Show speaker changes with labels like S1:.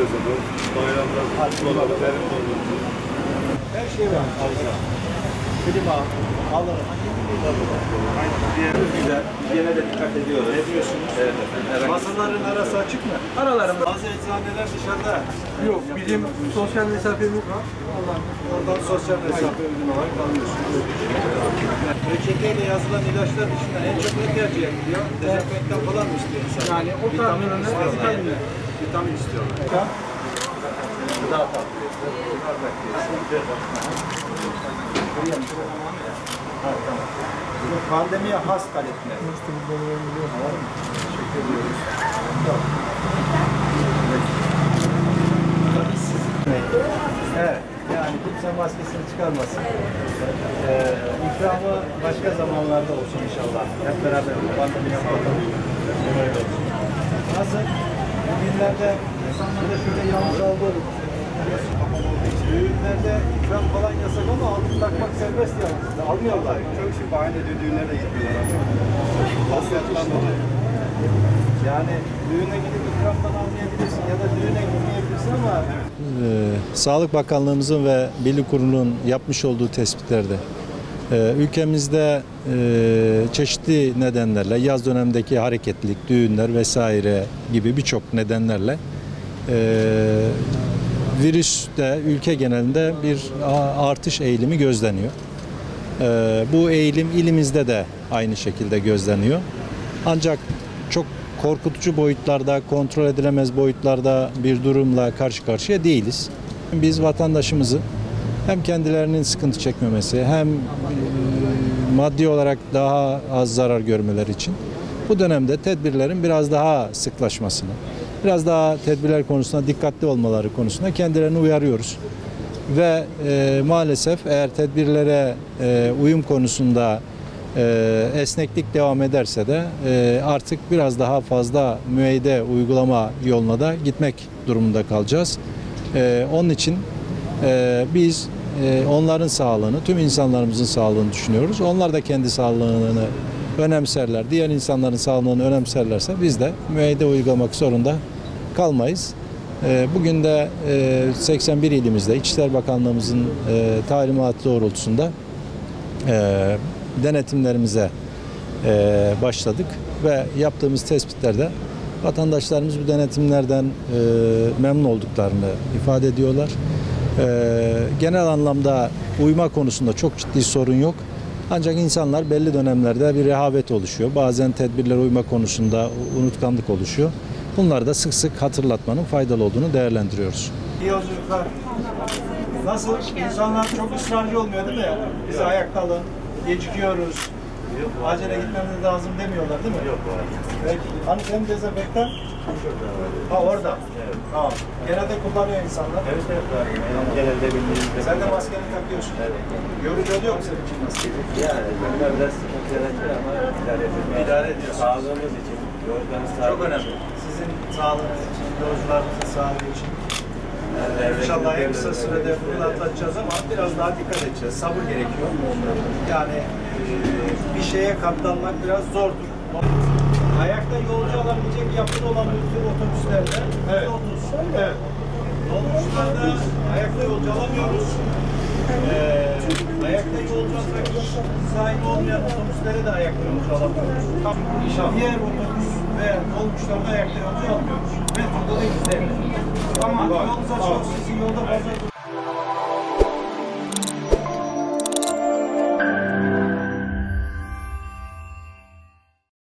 S1: sezonu, bayramlar, dolapların dolması.
S2: Her şey var. Klima, halı.
S3: Güzel. Gene de dikkat ediyoruz.
S2: Ne diyorsunuz?
S3: Evet efendim.
S2: Masaların arası açık mı?
S3: Aralarında
S2: Bazı eczaneler dışarıda.
S4: Yok, bizim sosyal mesafemiz var.
S2: Oradan sosyal mesafe ürünü olarak alıyorsunuz. Reçeteyle yazılan ilaçlar dışında en çok ne tercih ediliyor? Dezenfektan falan mı istiyor insan?
S4: Yani o tarz ürünler
S2: istiyorlar.
S4: vitaminler.
S2: Vitamin istiyorlar.
S3: daha tatlı.
S2: Pandemiye has talepler. Teşekkür ediyoruz. Evet, yani kimse maskesini çıkarmasın. İkramı başka zamanlarda olsun inşallah. Hep beraber bu pandemiye bakalım. Böyle olsun. Nasıl? Bugünlerde insanlarda şöyle yanlış algı düğünlerde ikram falan yasak ama altın takmak serbest yalnız. Almıyorlar.
S1: Çok şey bahane düğünlere gitmiyorlar. Hasretler dolayı.
S2: Yani düğüne gidip ikramdan almayabilirsin ya da düğüne gitmeyebilirsin ama
S5: Sağlık Bakanlığımızın ve Birlik Kurulu'nun yapmış olduğu tespitlerde ülkemizde çeşitli nedenlerle yaz dönemindeki hareketlilik, düğünler vesaire gibi birçok nedenlerle virüste ülke genelinde bir artış eğilimi gözleniyor. Bu eğilim ilimizde de aynı şekilde gözleniyor. Ancak çok korkutucu boyutlarda, kontrol edilemez boyutlarda bir durumla karşı karşıya değiliz. Biz vatandaşımızı hem kendilerinin sıkıntı çekmemesi hem maddi olarak daha az zarar görmeleri için bu dönemde tedbirlerin biraz daha sıklaşmasını, biraz daha tedbirler konusunda dikkatli olmaları konusunda kendilerini uyarıyoruz. Ve maalesef eğer tedbirlere uyum konusunda esneklik devam ederse de artık biraz daha fazla müeyyide uygulama yoluna da gitmek durumunda kalacağız. Onun için biz onların sağlığını, tüm insanlarımızın sağlığını düşünüyoruz. Onlar da kendi sağlığını önemserler, diğer insanların sağlığını önemserlerse biz de müeyyide uygulamak zorunda kalmayız. Bugün de 81 ilimizde İçişleri Bakanlığımızın talimatı doğrultusunda denetimlerimize başladık ve yaptığımız tespitlerde vatandaşlarımız bu denetimlerden memnun olduklarını ifade ediyorlar. Genel anlamda uyma konusunda çok ciddi sorun yok. Ancak insanlar belli dönemlerde bir rehavet oluşuyor. Bazen tedbirlere uyma konusunda unutkanlık oluşuyor. Bunları da sık sık hatırlatmanın faydalı olduğunu değerlendiriyoruz.
S2: iyi yolculuklar. Nasıl? İnsanlar çok ısrarcı olmuyor değil mi? Biz ayakta alın, gecikiyoruz. Acele gitmemiz lazım demiyorlar değil mi?
S1: Yok var.
S2: Peki. Hani senin dezenfektan? Ha orada. Evet. Tamam. Genelde kullanıyor insanlar.
S3: Evet evet var. Genelde bildiğinizde.
S2: Sen de maskeni takıyorsun. Evet. Yorucu oluyor mu senin için maske?
S3: Yani bunlar biraz sıkıntı yaratıyor ama idare ediyoruz.
S2: İdare ediyorsun.
S3: Sağlığımız için, yolculuğumuz sağlığı
S2: Çok önemli. Sizin sağlığınız için, yolcularınızın sağlığı için. İnşallah en kısa sürede bunu atlatacağız ama biraz daha dikkat edeceğiz. Sabır gerekiyor. Yani bir şeye katlanmak biraz zordur. Ayakta yolcu alabilecek yapıda olan bütün otobüslerde evet. Evet. Dolmuşlarda ayakta yolcu alamıyoruz. Ayakta yolcu almak sahibi olmayan otobüslere de ayakta yolcu alamıyoruz. Diğer otobüs ve dolmuşlarda ayakta yolcu alamıyoruz. Metroda da %50. Ama yolunuz açık olsun, sizin yolda fazla